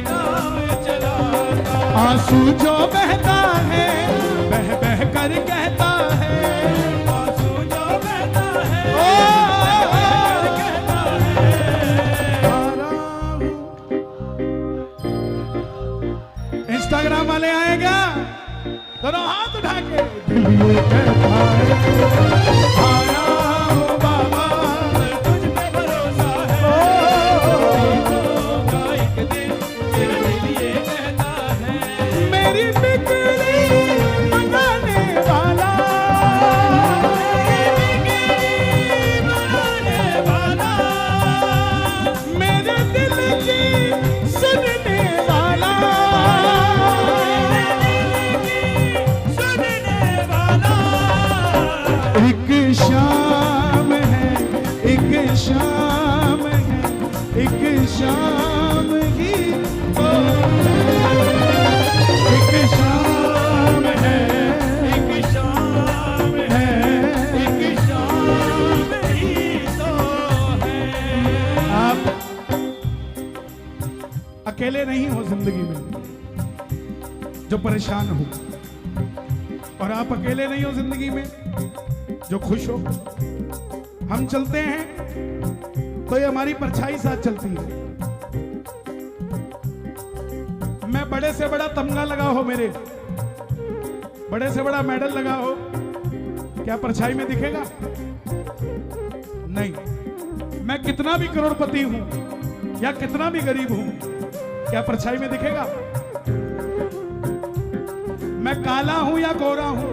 नाम चलाता। आंसू जो बहता है बह बह कर कहता है। आंसू जो बहता है ओ, बह बह कर कहता है। इंस्टाग्राम वाले आएगा दोनों हाथ उठा के दिल ये कहता है आया हूँ बाबा तुझ पे भरोसा है। जीतूंगा एक दिन तेरा दिल ये कहता है। मेरी बिगड़ी बनाने वाला। बनाने वाला मेरे दिल की सुनने वाला। सुनने वाला। एक शाम है एक शाम है एक शाम ही तो एक शाम है एक शाम है एक शाम ही तो है। आप अकेले नहीं हो जिंदगी में जो परेशान हो, और आप अकेले नहीं हो जिंदगी में जो खुश हो। हम चलते हैं तो ये हमारी परछाई साथ चलती है। मैं बड़े से बड़ा तमगा लगा हो, मेरे बड़े से बड़ा मेडल लगा हो, क्या परछाई में दिखेगा? नहीं। मैं कितना भी करोड़पति हूं या कितना भी गरीब हूं, क्या परछाई में दिखेगा? मैं काला हूं या गोरा हूं,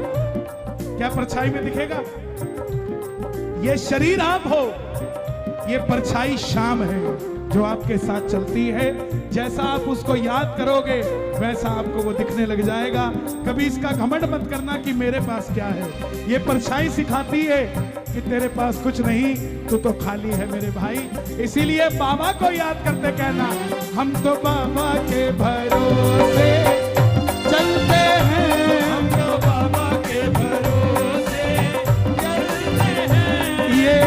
क्या परछाई में दिखेगा? ये शरीर आप हो, ये परछाई शाम है जो आपके साथ चलती है। जैसा आप उसको याद करोगे वैसा आपको वो दिखने लग जाएगा। कभी इसका घमंड मत करना कि मेरे पास क्या है। ये परछाई सिखाती है कि तेरे पास कुछ नहीं, तू तो खाली है मेरे भाई। इसीलिए बाबा को याद करते कहना, हम तो बाबा के भरोसे चलते हैं। हम तो बाबा के भरोसे चलते हैं। ये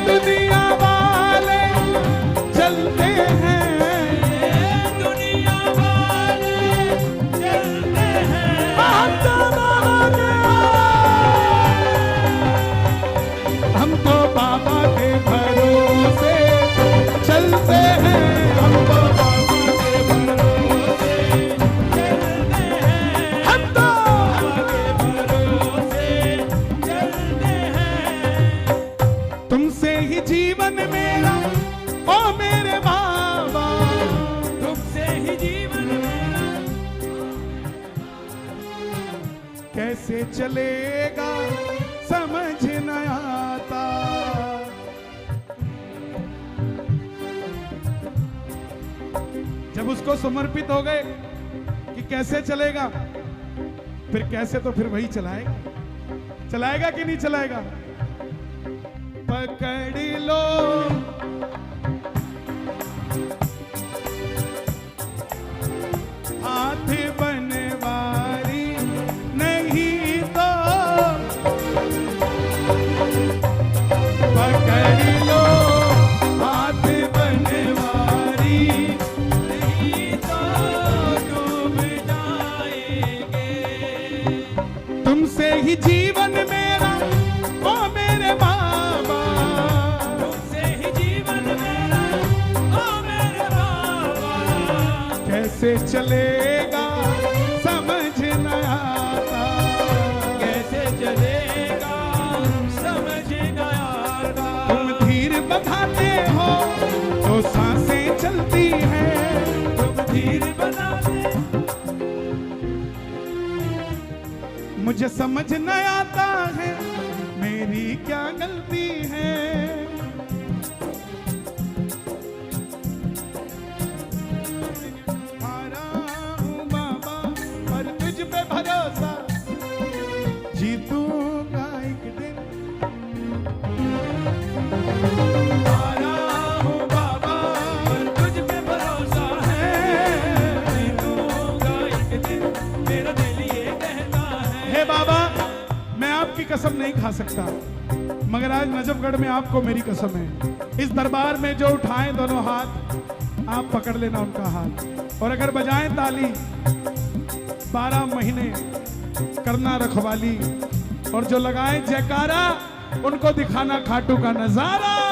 दुनिया वाले चलते हैं। ये दुनिया वाले चलते हैं। हम तो बाबा के भरोसे चलते हैं। हम तो बाबा के भरोसे चलते हैं। हम तो बाबा के भरोसे चलते हैं। तुमसे ही जीवन मेरा ओ मेरे बाबा। तुमसे ही जीवन मेरा कैसे चलेगा समझ न आता। जब उसको समर्पित हो गए कि कैसे चलेगा, फिर कैसे तो फिर वही चलाएगा। चलाएगा कि नहीं चलाएगा? पकड़ लो हाथ बनवारी नहीं तो पकड़ लो हाथ बनवारी नहीं तो डूब जाएंगे। तुमसे ही जीवन मेरा ओ मेरे बाबा। तुमसे ही जीवन मेरा ओ मेरे बाबा। कैसे चलेगा समझ न आता। कैसे चलेगा समझ न आता। तुम धीर बधाते हो तो सांसें चलती हैं। तुम धीर बनाते मुझे समझ न आता है मेरी क्या गलती है। हारा हूँ बाबा पर तुझ पे भरोसा, जीतूंगा एक दिन। हारा हूँ बाबा पर तुझ पे भरोसा है। दिखा सकता, मगर आज नजफगढ़ में आपको मेरी कसम है, इस दरबार में जो उठाएं दोनों हाथ, आप पकड़ लेना उनका हाथ, और अगर बजाएं ताली 12 महीने करना रखवाली, और जो लगाएं जयकारा उनको दिखाना खाटू का नजारा।